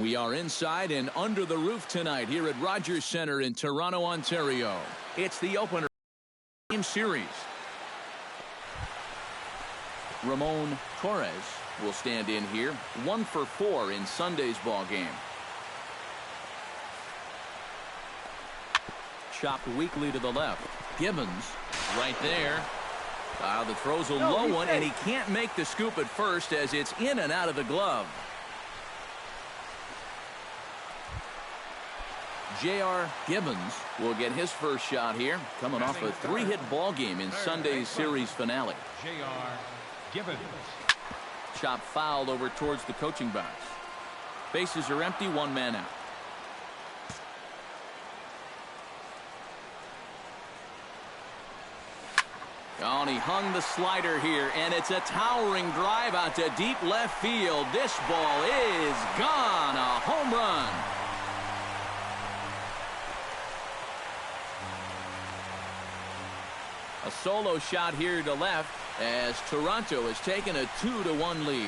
We are inside and under the roof tonight here at Rogers Centre in Toronto, Ontario. It's the opener game series. Ramon Torres will stand in here, 1 for 4 in Sunday's ball game. Chopped weakly to the left. Gibbons right there. The throw's a low one, and he can't make the scoop at first as it's in and out of the glove. J.R. Gibbons will get his first shot here, coming off a 3-hit ball game in Sunday's series finale. J.R. Gibbons. Chop fouled over towards the coaching box. Bases are empty, 1 man out. Oh, and he hung the slider here, and it's a towering drive out to deep left field. This ball is gone. A home run. A solo shot here to left as Toronto has taken a 2-1 lead.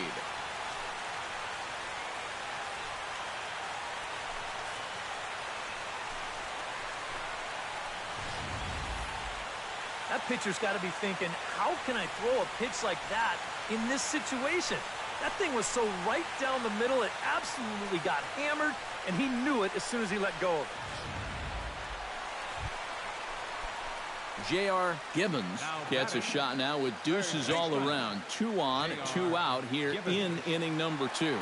That pitcher's got to be thinking, how can I throw a pitch like that in this situation? That thing was so right down the middle, it absolutely got hammered, and he knew it as soon as he let go of it. J.R. Gibbons gets a shot now with deuces all around. 2 on, 2 out here in inning number 2.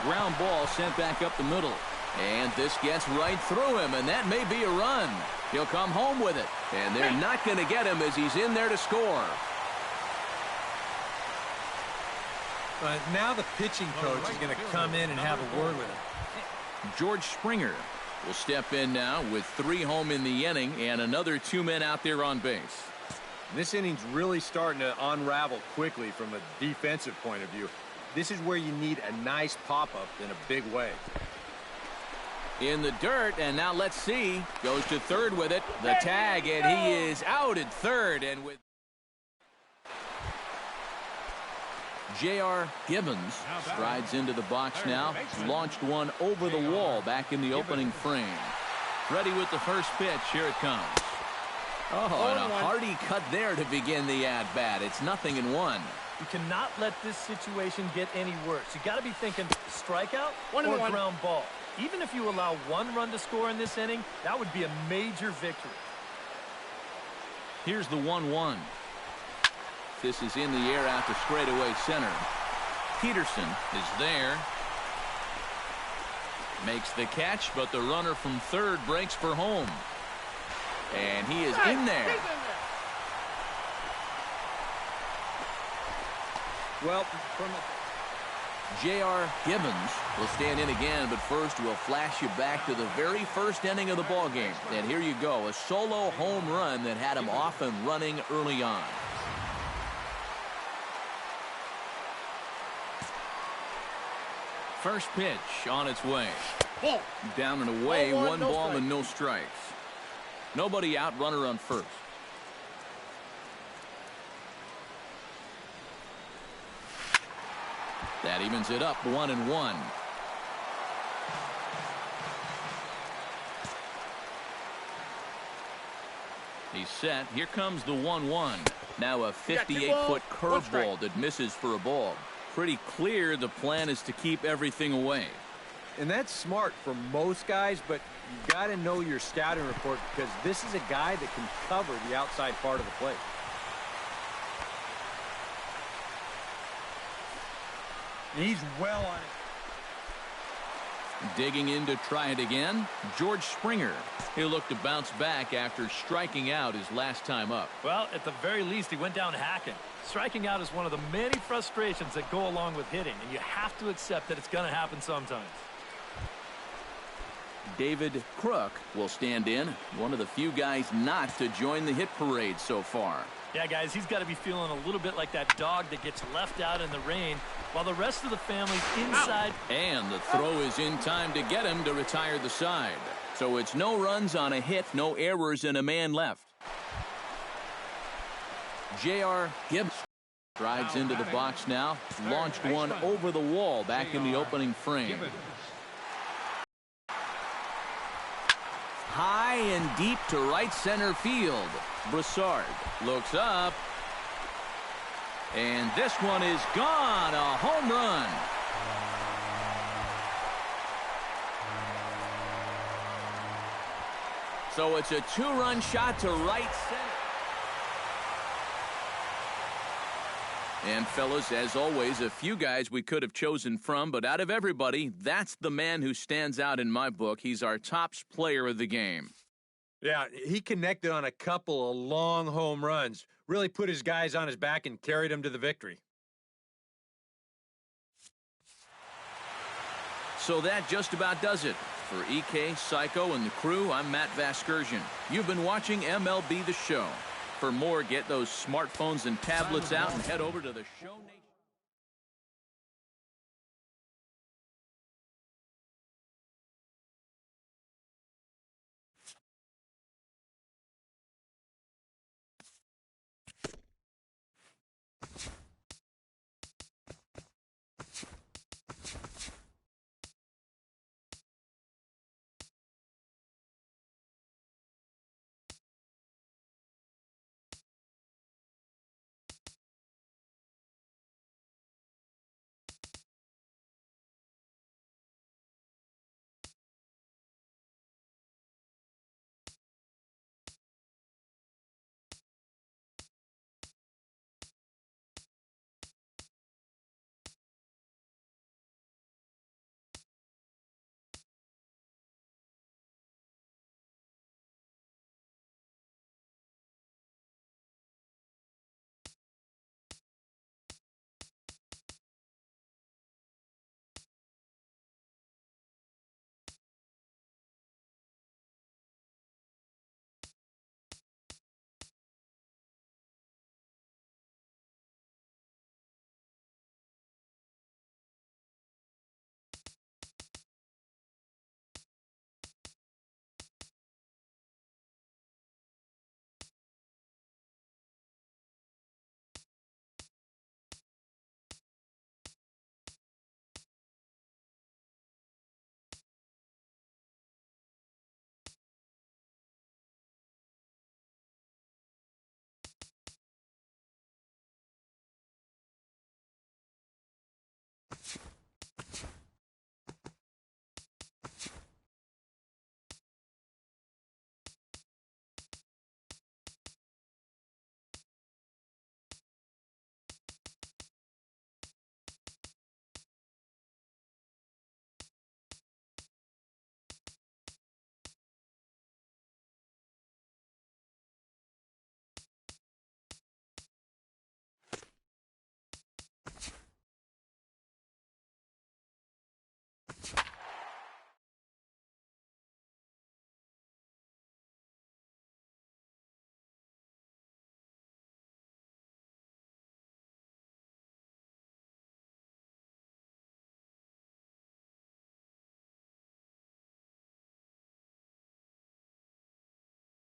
Ground ball sent back up the middle. And this gets right through him, and that may be a run. He'll come home with it, and they're not going to get him as he's in there to score. Now the pitching coach is going to come in and have a word with him. George Springer will step in now with 3 home in the inning and another 2 men out there on base. This inning's really starting to unravel quickly from a defensive point of view. This is where you need a nice pop-up in a big way. In the dirt, and now let's see. Goes to third with it. The tag, and he is out at third. And with J.R. Gibbons strides into the box now. Launched one over the wall back in the opening frame. Ready with the first pitch. Here it comes. Oh, and a hearty cut there to begin the at-bat. It's 0-1. You cannot let this situation get any worse. You got to be thinking strikeout or ground ball. Even if you allow 1 run to score in this inning, that would be a major victory. Here's the 1-1. This is in the air out to straightaway center. Peterson is there. Makes the catch, but the runner from third breaks for home. And he is in there. Well, from J.R. Gibbons will stand in again, but first we'll flash you back to the very first inning of the ball game. And here you go, a solo home run that had him off and running early on. First pitch on its way. Down and away, 1 ball and no strikes. Nobody out, runner on first. That evens it up, 1-1. He's set. Here comes the 1-1. Now a 58-foot curveball that misses for a ball. Pretty clear the plan is to keep everything away. And that's smart for most guys, but you got to know your scouting report because this is a guy that can cover the outside part of the plate. He's well on it. Digging in to try it again, George Springer. He'll look to bounce back after striking out his last time up. Well, at the very least, he went down hacking. Striking out is one of the many frustrations that go along with hitting, and you have to accept that it's going to happen sometimes. David Crook will stand in, one of the few guys not to join the hit parade so far. Yeah, guys, he's got to be feeling a little bit like that dog that gets left out in the rain while the rest of the family's inside. And the throw is in time to get him to retire the side. So it's no runs on a hit, no errors, and a man left. J.R. Gibbons. Drives into the box now. Launched one over the wall back in the opening frame. High and deep to right center field. Broussard looks up. And this one is gone. A home run. So it's a two-run shot to right center. And fellas, as always, a few guys we could have chosen from, but out of everybody, that's the man who stands out in my book. He's our top player of the game. Yeah, he connected on a couple of long home runs, really put his guys on his back and carried them to the victory. So that just about does it. For EK, Psycho, and the crew, I'm Matt Vasgersian. You've been watching MLB The Show. For more, get those smartphones and tablets out and head over to the Show Nation.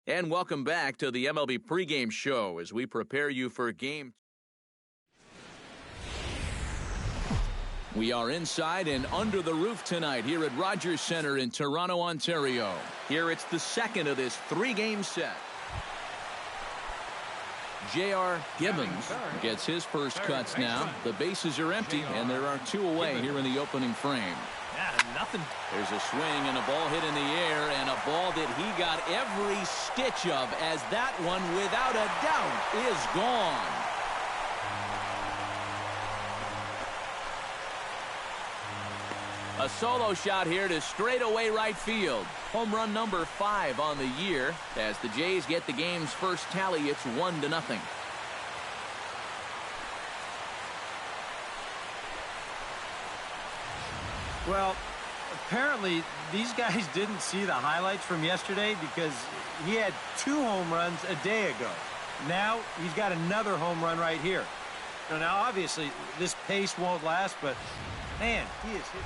And welcome back to the MLB pregame show as we prepare you for game. We are inside and under the roof tonight here at Rogers Center in Toronto, Ontario. Here it's the second of this three-game set. J.R. Gibbons gets his first cuts now. The bases are empty, and there are two away here in the opening frame. Yeah, nothing. There's a swing and a ball hit in the air, and a ball that he got every stitch of, as that one, without a doubt, is gone. A solo shot here to straightaway right field. Home run number 5 on the year. As the Jays get the game's first tally, it's 1-0. Well, apparently these guys didn't see the highlights from yesterday because he had 2 home runs a day ago. Now he's got another home run right here. So now obviously this pace won't last, but man, he is hit.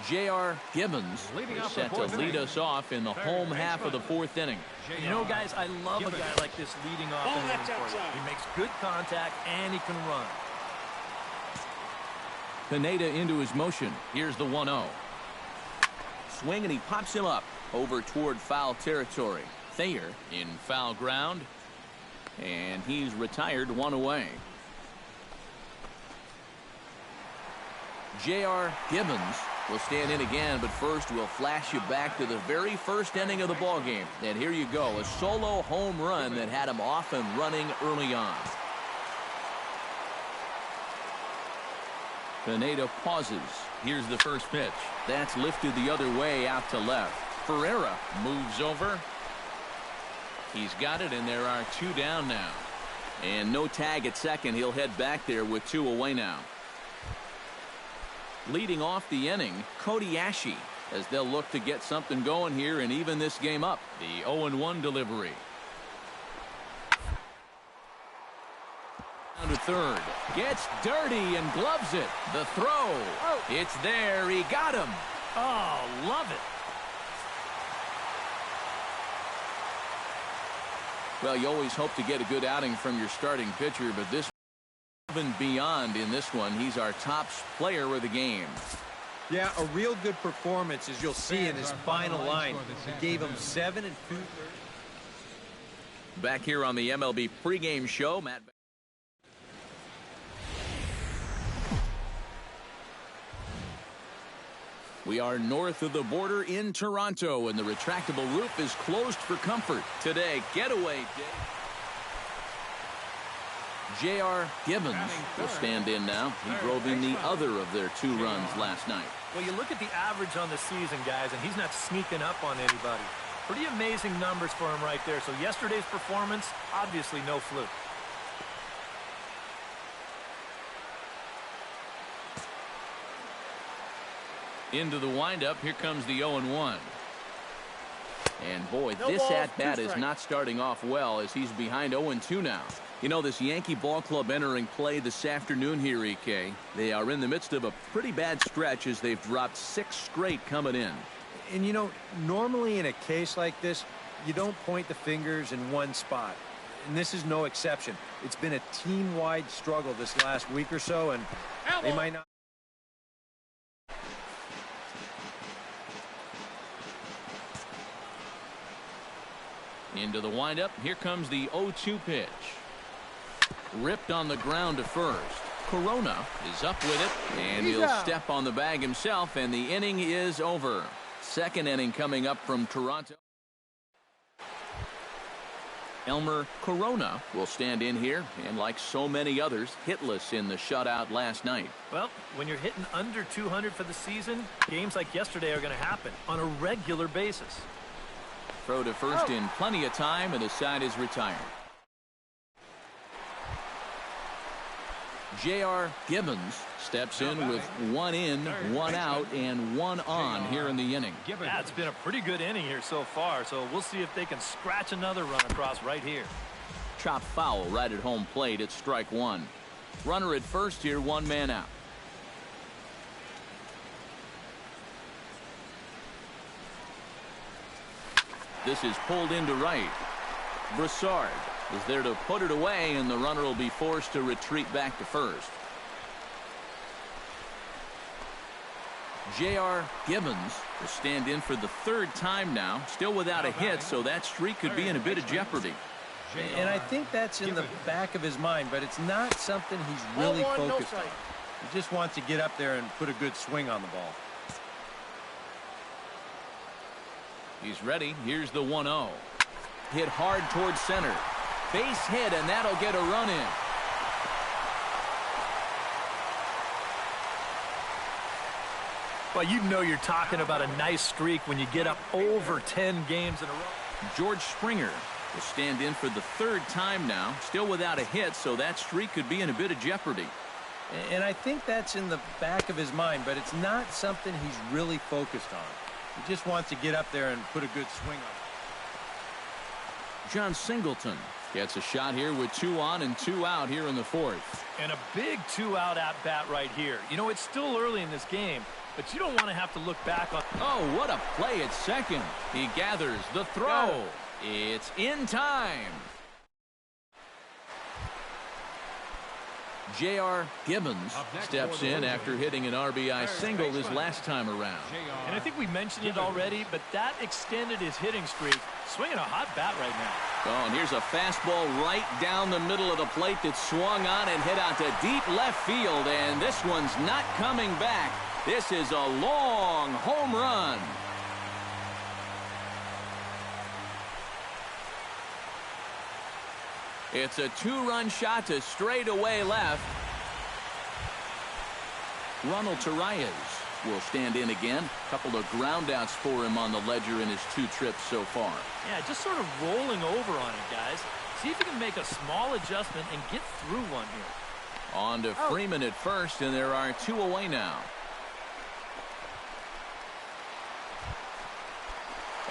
J.R. Gibbons Leading is off set the to fourth lead inning. us off in the home half of the fourth inning. You know, guys, I love a guy like this leading off an inning for you. He makes good contact, and he can run. Pineda into his motion. Here's the 1-0. Swing, and he pops him up over toward foul territory. Thayer in foul ground, and he's retired, one away. J.R. Gibbons will stand in again, but first we'll flash you back to the very first inning of the ballgame. And here you go, a solo home run that had him off and running early on. Pineda pauses. Here's the first pitch. That's lifted the other way out to left. Ferreira moves over. He's got it, and there are two down now. And no tag at second. He'll head back there with two away now. Leading off the inning, Cody Ashe, as they'll look to get something going here and even this game up. The 0-1 delivery. Down to third. Gets dirty and gloves it. The throw. It's there. He got him. Oh, love it. Well, you always hope to get a good outing from your starting pitcher, but this even beyond in this one. He's our top player of the game. Yeah, a real good performance, as you'll see in his final line. He gave him 7 2/3. Back here on the MLB pregame show, Matt. We are north of the border in Toronto, and the retractable roof is closed for comfort. Today, getaway day. J.R. Gibbons will stand in now. He drove in the other of their 2 runs last night. Well, you look at the average on the season, guys, and he's not sneaking up on anybody. Pretty amazing numbers for him right there. So yesterday's performance, obviously no fluke. Into the windup. Here comes the 0-1. And boy, this at-bat is not starting off well as he's behind 0-2 now. You know, this Yankee ball club entering play this afternoon here, EK. They are in the midst of a pretty bad stretch as they've dropped 6 straight coming in. And, you know, normally in a case like this, you don't point the fingers in one spot. And this is no exception. It's been a team-wide struggle this last week or so, and they might not. Into the windup. Here comes the 0-2 pitch. Ripped on the ground to first. Corona is up with it, and he'll step on the bag himself, and the inning is over. Second inning coming up from Toronto. Elmer Corona will stand in here, and like so many others, hitless in the shutout last night. Well, when you're hitting under 200 for the season, games like yesterday are going to happen on a regular basis. Throw to first in plenty of time, and the side is retired. J.R. Gibbons steps in with 1 in, 1 out, and 1 on here in the inning. Yeah, it's been a pretty good inning here so far, so we'll see if they can scratch another run across right here. Chop foul right at home plate at strike 1. Runner at first here, 1 man out. This is pulled into right. Broussard is there to put it away, and the runner will be forced to retreat back to first. J.R. Gibbons will stand in for the 3rd time now, still without a hit, so that streak could be in a bit of jeopardy. And I think that's in the back of his mind, but it's not something he's really focused on. He just wants to get up there and put a good swing on the ball. He's ready. Here's the 1-0. Hit hard towards center. Base hit, and that'll get a run in. Well, you know you're talking about a nice streak when you get up over 10 games in a row. George Springer will stand in for the 3rd time now, still without a hit, so that streak could be in a bit of jeopardy. And I think that's in the back of his mind, but it's not something he's really focused on. He just wants to get up there and put a good swing on it. John Singleton gets a shot here with 2 on and 2 out here in the 4th. And a big 2-out at-bat right here. You know, it's still early in this game, but you don't want to have to look back on... Oh, what a play at second. He gathers the throw. It's in time. J.R. Gibbons steps in after hitting an RBI single his last time around. And I think we mentioned it already, but that extended his hitting streak. Swinging a hot bat right now. Oh, and here's a fastball right down the middle of the plate that swung on and hit out to deep left field, and this one's not coming back. This is a long home run. It's a two-run shot to straightaway left. Ronald Torreyes will stand in again. Couple of groundouts for him on the ledger in his 2 trips so far. Yeah, just sort of rolling over on it, guys. See if you can make a small adjustment and get through one here. On to Freeman at first, and there are 2 away now.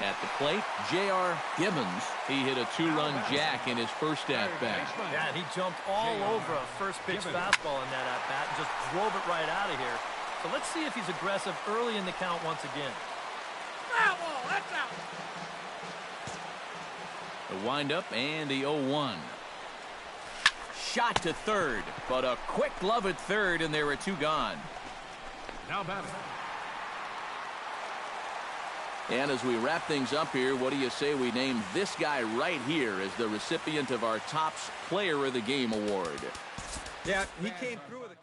At the plate, J.R. Gibbons. He hit a 2-run jack in his first at-bat. Yeah, and he jumped all over a first-pitch fastball in that at-bat and just drove it right out of here. So let's see if he's aggressive early in the count once again. That's out. The windup and the 0-1. Shot to third, but a quick glove at third, and there were 2 gone. Now batting. And as we wrap things up here, what do you say we name this guy right here as the recipient of our Topps Player of the Game award? Yeah, he came through with a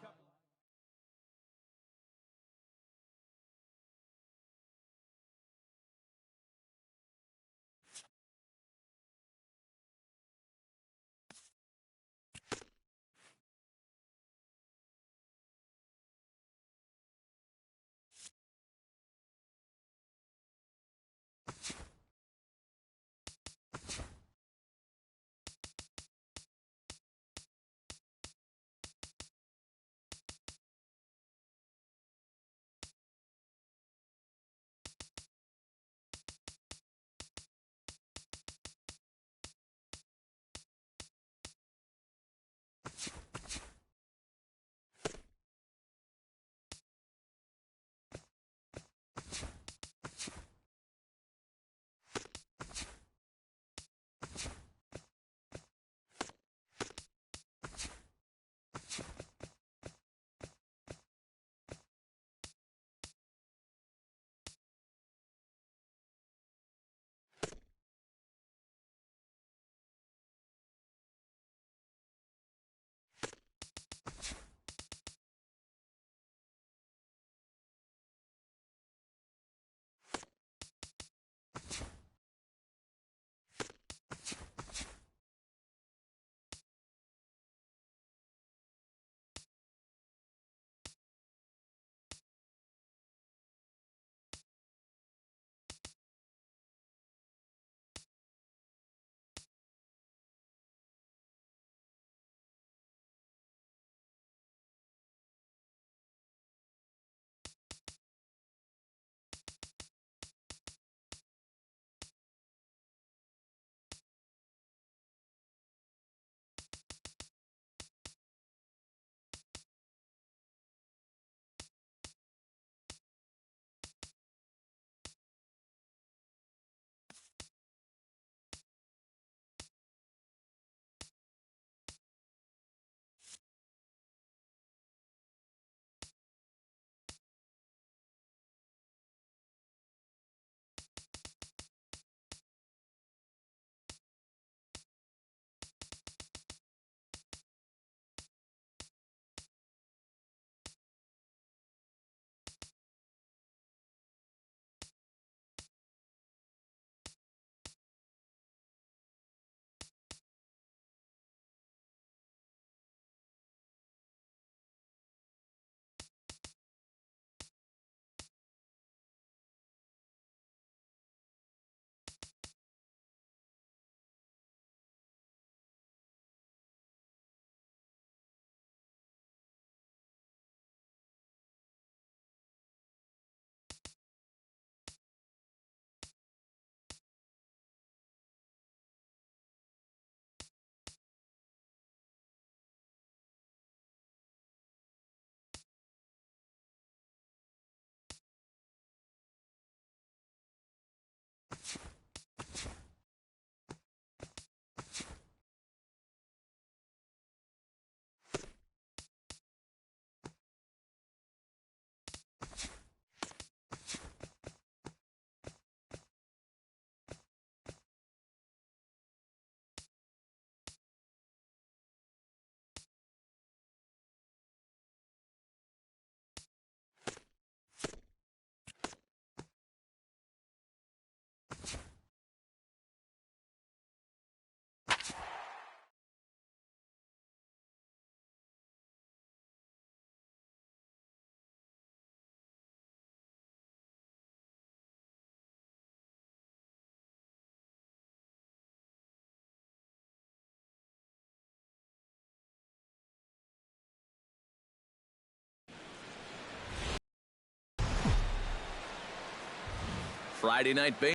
Friday night baseball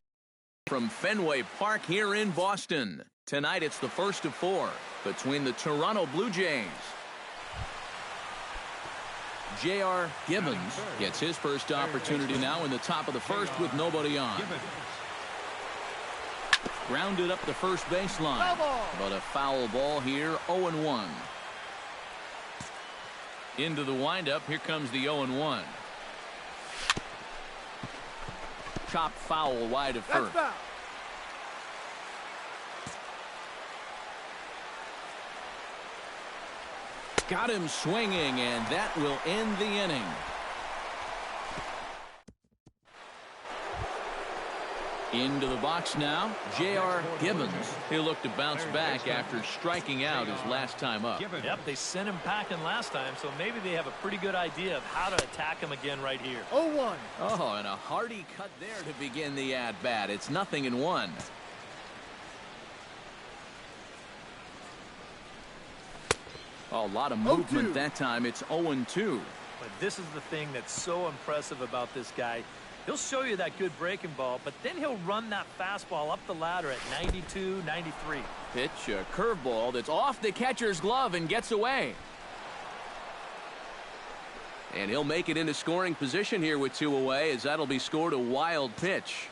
from Fenway Park here in Boston. Tonight it's the first of 4 between the Toronto Blue Jays. J.R. Gibbons gets his first opportunity now in the top of the first with nobody on. Grounded up the first baseline, but a foul ball here, 0-1. Into the windup, here comes the 0-1. Chopped foul wide of first. Got him swinging, and that will end the inning. Into the box now, J.R. Gibbons. He'll look to bounce back after striking out his last time up. Yep, they sent him packing last time, so maybe they have a pretty good idea of how to attack him again right here. 0-1. Oh, and a hearty cut there to begin the at-bat. It's 0-1. Oh, a lot of movement that time. It's 0-2. But this is the thing that's so impressive about this guy. He'll show you that good breaking ball, but then he'll run that fastball up the ladder at 92, 93. Pitch, a curveball that's off the catcher's glove and gets away. And he'll make it into scoring position here with 2 away, as that'll be scored a wild pitch.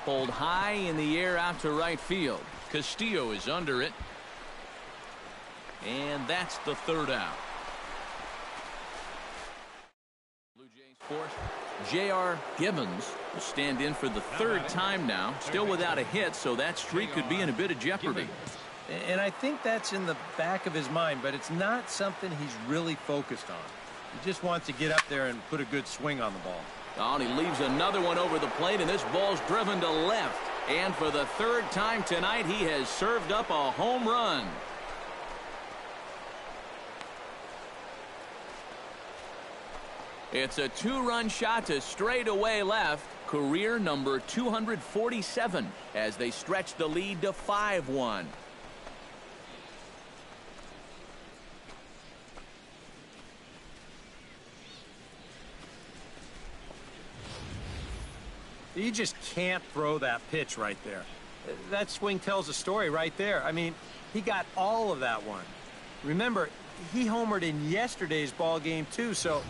Pulled high in the air out to right field. Castillo is under it. And that's the 3rd out. Blue Jays fourth. J.R. Gibbons will stand in for the 3rd time now. Still without a hit, so that streak could be in a bit of jeopardy. And I think that's in the back of his mind, but it's not something he's really focused on. He just wants to get up there and put a good swing on the ball. Oh, and he leaves another one over the plate, and this ball's driven to left. And for the 3rd time tonight, he has served up a home run. It's a 2-run shot to straightaway left. Career number 247 as they stretch the lead to 5-1. You just can't throw that pitch right there. That swing tells a story right there. I mean, he got all of that one. Remember, he homered in yesterday's ball game too, so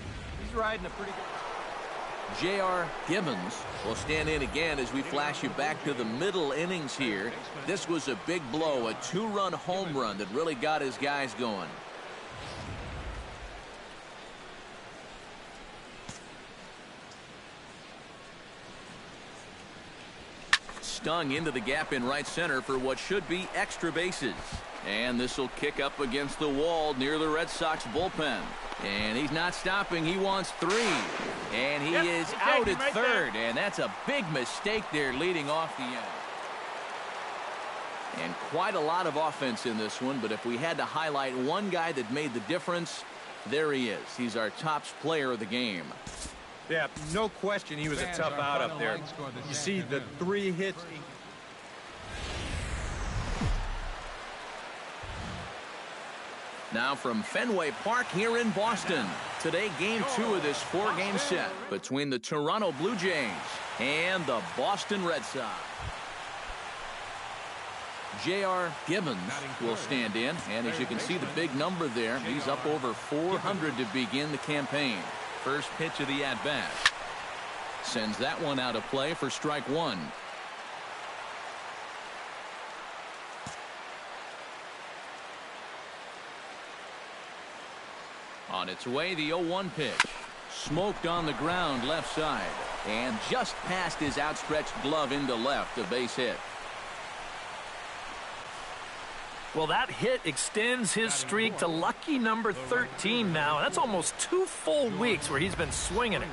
he's riding a pretty good... J.R. Gibbons will stand in again as we flash you back to the middle innings here. This was a big blow, a 2-run home run that really got his guys going. Stung into the gap in right center for what should be extra bases. And this will kick up against the wall near the Red Sox bullpen. And he's not stopping. He wants 3. And he is out at right 3rd. And that's a big mistake there leading off the end. And quite a lot of offense in this one. But if we had to highlight one guy that made the difference, there he is. He's our top player of the game. Yeah, no question he was a tough out up there. You see the 3 hits. Now from Fenway Park here in Boston. Today, game 2 of this 4-game set between the Toronto Blue Jays and the Boston Red Sox. J.R. Gibbons will stand in, and as you can see the big number there, he's up over 400 to begin the campaign. First pitch of the at-bat. Sends that one out of play for strike 1. On its way, the 0-1 pitch. Smoked on the ground left side. And just past his outstretched glove into left, a base hit. Well, that hit extends his streak to lucky number 13 now. That's almost 2 full weeks where he's been swinging it.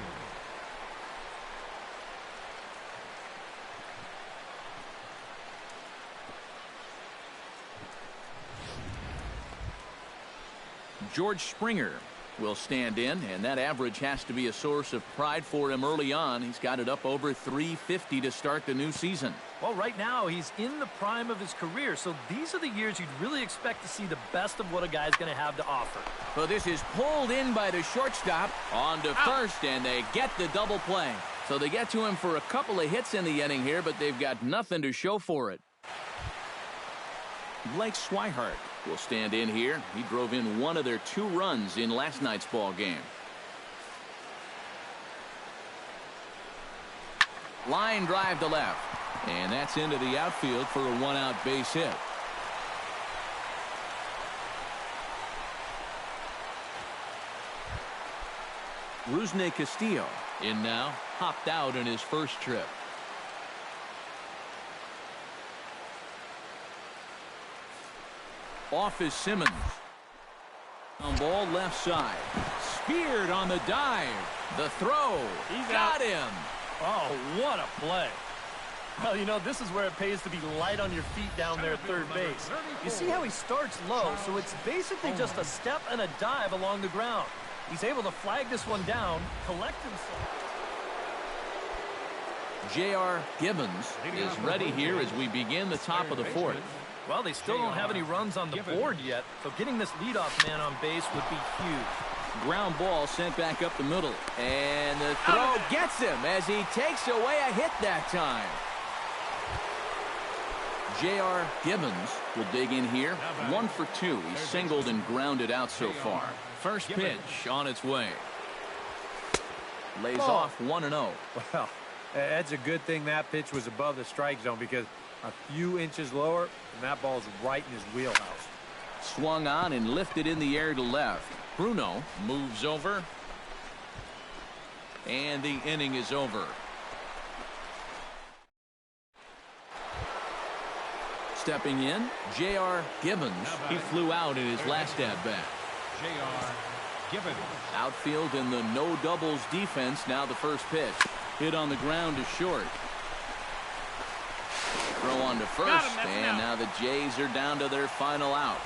George Springer will stand in, and that average has to be a source of pride for him early on. He's got it up over 350 to start the new season. Well, right now, he's in the prime of his career, so these are the years you'd really expect to see the best of what a guy's going to have to offer. Well, this is pulled in by the shortstop on to first, and they get the double play. So they get to him for a couple of hits in the inning here, but they've got nothing to show for it. Blake Swihart will stand in here. He drove in one of their 2 runs in last night's ball game. Line drive to left. And that's into the outfield for a 1-out base hit. Rusney Castillo in now, hopped out in his first trip. Off is Simmons. On ball left side. Speared on the dive. The throw. He got him. Oh, what a play. Well, you know, this is where it pays to be light on your feet down there at third base. You see how he starts low, so it's basically just a step and a dive along the ground. He's able to flag this one down, collect himself. J.R. Gibbons is ready here as we begin the top of the 4th. Well, they still don't have any runs on the board yet, so getting this leadoff man on base would be huge. Ground ball sent back up the middle, and the throw gets him as he takes away a hit that time. J.R. Gibbons will dig in here. 1 for 2. He's singled and grounded out so far. First pitch on its way. Lays off 1-0. Well, that's a good thing that pitch was above the strike zone, because a few inches lower, and that ball's right in his wheelhouse. Swung on and lifted in the air to left. Bruno moves over. And the inning is over. Stepping in, J.R. Gibbons. He flew out in his last at-bat. J.R. Gibbons. Outfield in the no doubles defense. Now the first pitch. Hit on the ground to short. Throw on to first, and now the Jays are down to their final out.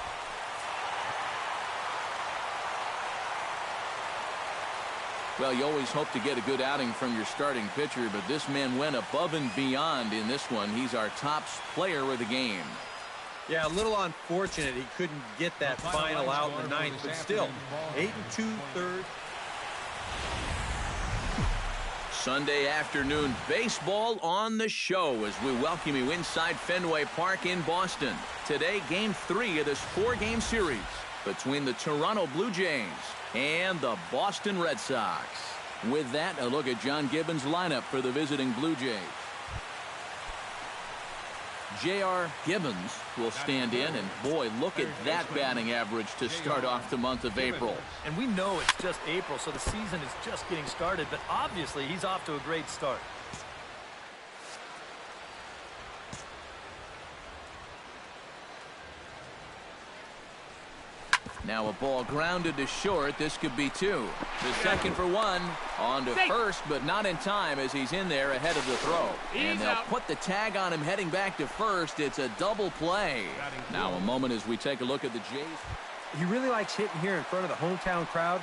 Well, you always hope to get a good outing from your starting pitcher, but this man went above and beyond in this one. He's our top player of the game. Yeah, a little unfortunate he couldn't get that final out in the 9th, but still, 8 2/3. Sunday afternoon baseball on the show as we welcome you inside Fenway Park in Boston. Today, Game 3 of this 4-game series between the Toronto Blue Jays and the Boston Red Sox. With that, a look at John Gibbons' lineup for the visiting Blue Jays. J.R. Gibbons will stand in, and boy, look at that batting average to start off the month of April. And we know it's just April, so the season is just getting started, but obviously he's off to a great start. Now a ball grounded to short. This could be 2. The second for 1. On to first, but not in time as he's in there ahead of the throw. And they'll put the tag on him heading back to first. It's a double play. Now a moment as we take a look at the Jays. He really likes hitting here in front of the hometown crowd.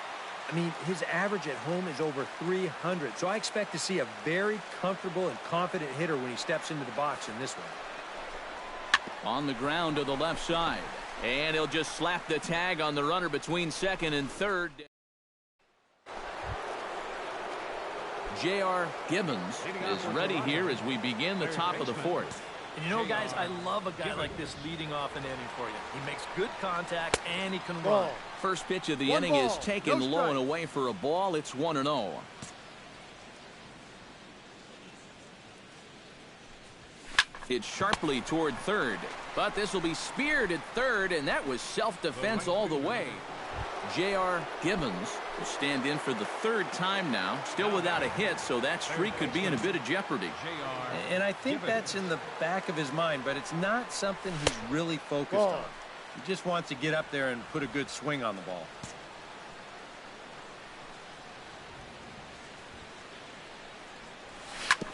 I mean, his average at home is over 300, so I expect to see a very comfortable and confident hitter when he steps into the box in this one. On the ground to the left side. And he'll just slap the tag on the runner between second and third. J.R. Gibbons is ready here as we begin the top of the 4th. And you know, guys, I love a guy like this leading off an inning for you. He makes good contact, and he can run. First pitch of the inning is taken low and away for a ball. It's 1-0. It's sharply toward third, but this will be speared at third, and that was self-defense all the way. J.R. Gibbons will stand in for the 3rd time now, still without a hit, so that streak could be in a bit of jeopardy. And I think that's in the back of his mind, but it's not something he's really focused on. He just wants to get up there and put a good swing on the ball.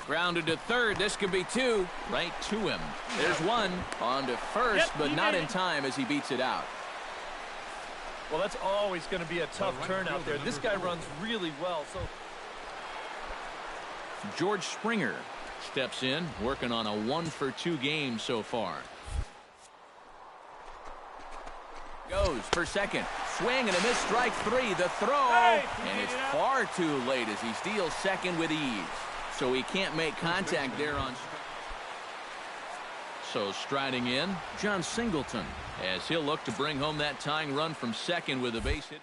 Grounded to third. This could be 2. Right to him. There's 1. On to first, but not in time as he beats it out. Well, that's always going to be a tough turn out there. This guy runs really well. So George Springer Steps in, working on a 1-for-2 game so far. Goes for second. Swing and a miss, strike three. The throw, and it's far too late as he steals second with ease. So he can't make contact there on. So striding in, John Singleton, as he'll look to bring home that tying run from second with a base hit.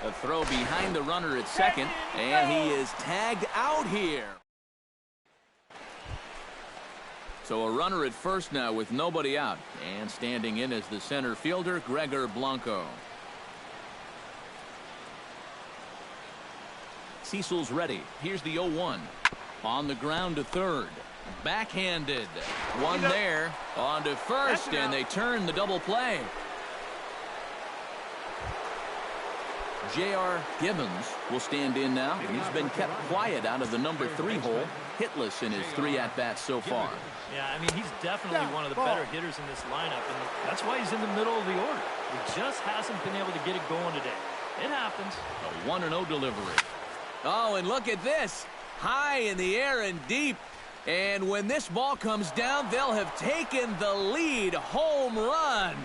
A throw behind the runner at second, and he is tagged out here. So a runner at first now with nobody out, and standing in as the center fielder, Gregor Blanco. Cecil's ready. Here's the 0-1. On the ground to third. Backhanded. One there. On to first, and they turn the double play. J.R. Gibbons will stand in now, and he's been kept quiet out of the number 3 hole, hitless in his 3 at-bats so far. Yeah, I mean, he's definitely one of the better hitters in this lineup, and that's why he's in the middle of the order. He just hasn't been able to get it going today. It happens. A 1-0 delivery. Oh, and look at this. High in the air and deep. And when this ball comes down, they'll have taken the lead. Home run.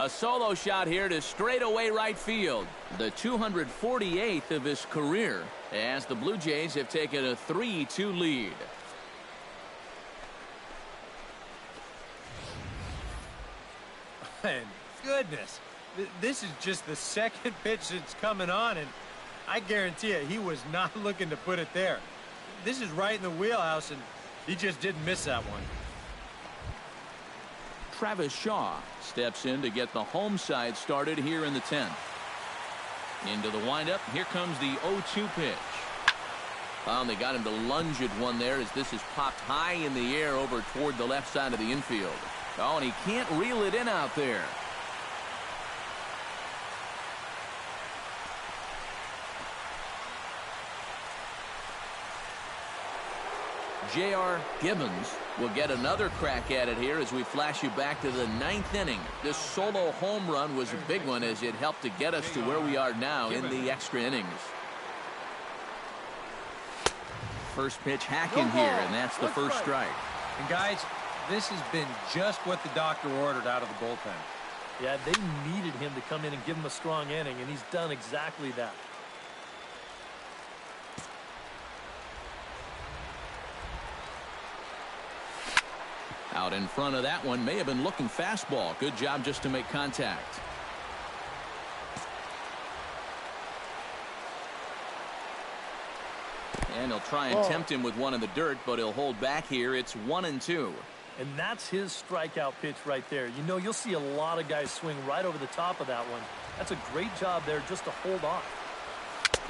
A solo shot here to straightaway right field. The 248th of his career as the Blue Jays have taken a 3-2 lead. And goodness, this is just the second pitch that's coming on, and I guarantee you he was not looking to put it there. This is right in the wheelhouse, and he just didn't miss that one. Travis Shaw steps in to get the home side started here in the 10th. Into the windup. Here comes the 0-2 pitch. They got him to lunge at one there as this is popped high in the air over toward the left side of the infield. Oh, and he can't reel it in out there. J.R. Gibbons will get another crack at it here as we flash you back to the 9th inning. This solo home run was a big one as it helped to get us to where we are now in the extra innings. First pitch hacking here, and that's the first strike. And guys, this has been just what the doctor ordered out of the bullpen. Yeah, they needed him to come in and give him a strong inning, and he's done exactly that. Out in front of that one, may have been looking fastball. Good job just to make contact. And he'll try and tempt him with one in the dirt, but he'll hold back here. It's 1-2. And that's his strikeout pitch right there. You know, you'll see a lot of guys swing right over the top of that one. That's a great job there just to hold on.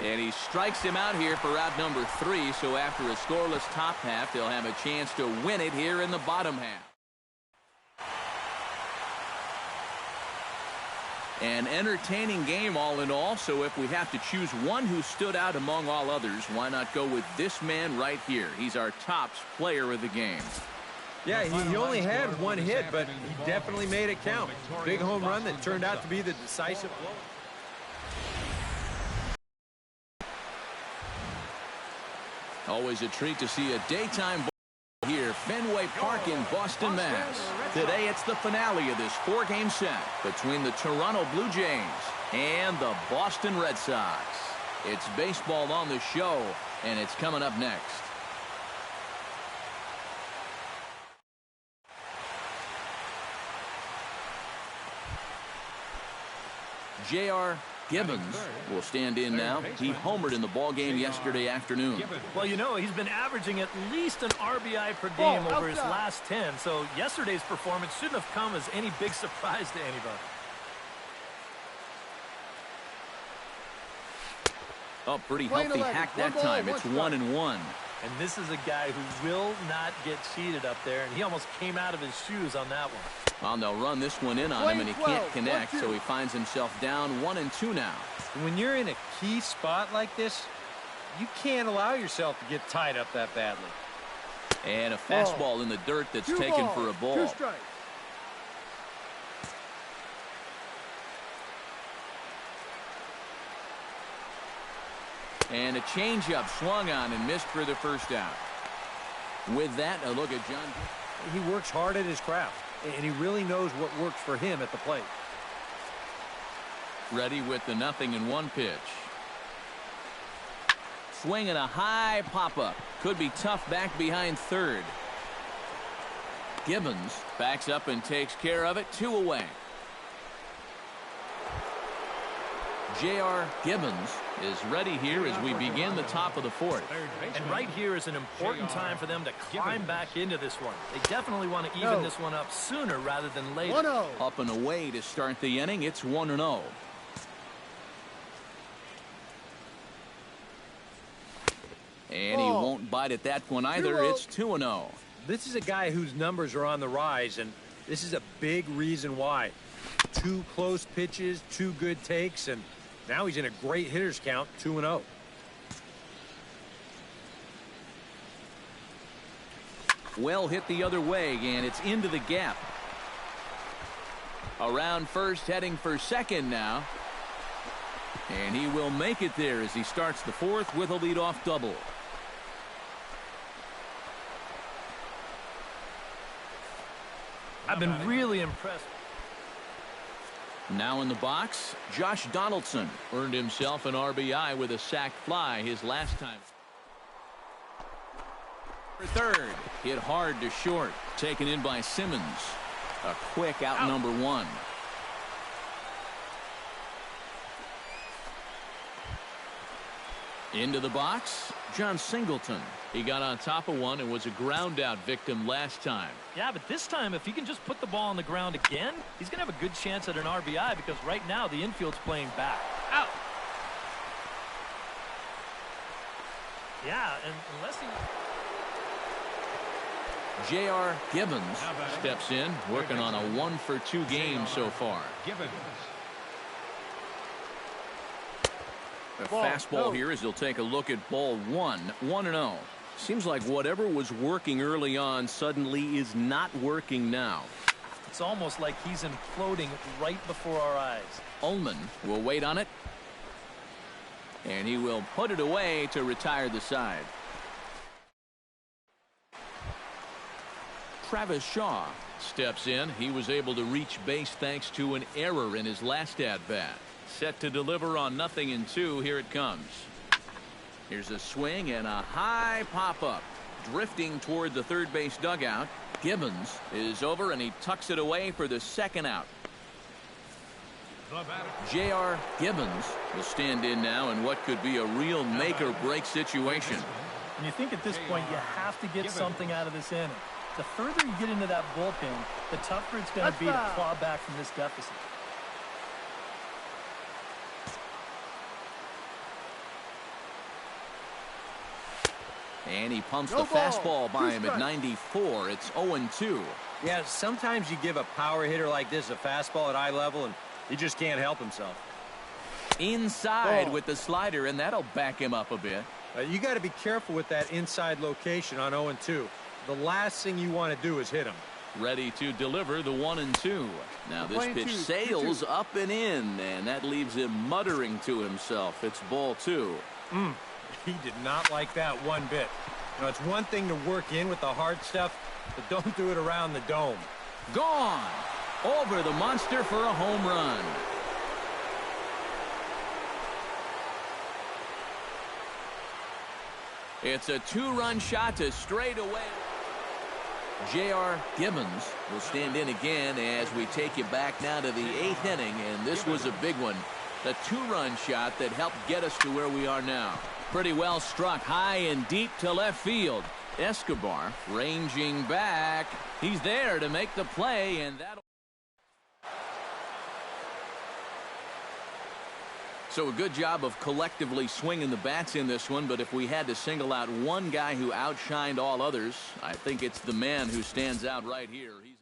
And he strikes him out here for out number 3. So after a scoreless top half, they'll have a chance to win it here in the bottom half. An entertaining game all in all. So if we have to choose one who stood out among all others, why not go with this man right here? He's our top player of the game. Yeah, he only had one hit, but he definitely made it count. Big home run that turned out to be the decisive blow. Always a treat to see a daytime ball here, Fenway Park in Boston, Mass. Today it's the finale of this 4-game set between the Toronto Blue Jays and the Boston Red Sox. It's baseball on the show, and it's coming up next. J.R. Gibbons will stand in now. He homered in the ball game yesterday afternoon. Well, you know, he's been averaging at least an RBI per game over his last 10, so yesterday's performance shouldn't have come as any big surprise to anybody. Oh, pretty healthy hack that time. It's 1-1. And this is a guy who will not get cheated up there, and he almost came out of his shoes on that one. Well, they'll run this one in on him, and he can't connect, so he finds himself down 1-2 now. When you're in a key spot like this, you can't allow yourself to get tied up that badly. And a fastball in the dirt that's taken for a ball. And a changeup swung on and missed for the first out. With that, a look at John. He works hard at his craft, and he really knows what works for him at the plate. Ready with the 0-1 pitch. Swinging a high pop-up. Could be tough back behind third. Gibbons backs up and takes care of it. 2 away. J.R. Gibbons is ready here as we begin the top of the 4th. And right here is an important time for them to climb back into this one. They definitely want to even this one up sooner rather than later. 1-0. Up and away to start the inning. It's 1-0. And he won't bite at that one either. It's 2-0. This is a guy whose numbers are on the rise, and this is a big reason why. 2 close pitches, 2 good takes, and now he's in a great hitter's count, 2-0. Well hit the other way, and it's into the gap. Around first, heading for second now. And he will make it there as he starts the 4th with a leadoff double. I've been really impressed. Now in the box, Josh Donaldson earned himself an RBI with a sac fly his last time. For third, hit hard to short, taken in by Simmons. A quick out number 1. Into the box, John Singleton. He got on top of one and was a ground out victim last time. Yeah, but this time, if he can just put the ball on the ground again, he's going to have a good chance at an RBI because right now the infield's playing back. Out. Yeah, and unless he... J.R. Gibbons steps in, working on a 1-for-2 game so far. Gibbons. A fastball here as he'll take a look at ball 1. 1-0. Seems like whatever was working early on suddenly is not working now. It's almost like he's imploding right before our eyes. Ullman will wait on it. And he will put it away to retire the side. Travis Shaw steps in. He was able to reach base thanks to an error in his last at-bat. Set to deliver on 0-2. Here it comes. Here's a swing and a high pop-up. Drifting toward the third base dugout. Gibbons is over and he tucks it away for the second out. J.R. Gibbons will stand in now in what could be a real make-or-break situation. And you think at this point you have to get something out of this inning. The further you get into that bullpen, the tougher it's going to be to claw back from this deficit. And he pumps the fastball by him at 94. It's 0-2. Yeah, sometimes you give a power hitter like this a fastball at eye level, and he just can't help himself. Inside with the slider, and that'll back him up a bit. You got to be careful with that inside location on 0-2. The last thing you want to do is hit him. Ready to deliver the 1-2. Now this pitch sails up and in, and that leaves him muttering to himself. It's ball 2. He did not like that one bit. You know, it's one thing to work in with the hard stuff, but don't do it around the dome. Gone. Over the monster for a home run. It's a 2-run shot to straightaway. J.R. Gibbons will stand in again as we take you back now to the 8th inning, and this was a big one. The 2-run shot that helped get us to where we are now. Pretty well struck high and deep to left field. Escobar ranging back. He's there to make the play, and that'll... So a good job of collectively swinging the bats in this one, but if we had to single out one guy who outshined all others, I think it's the man who stands out right here. He's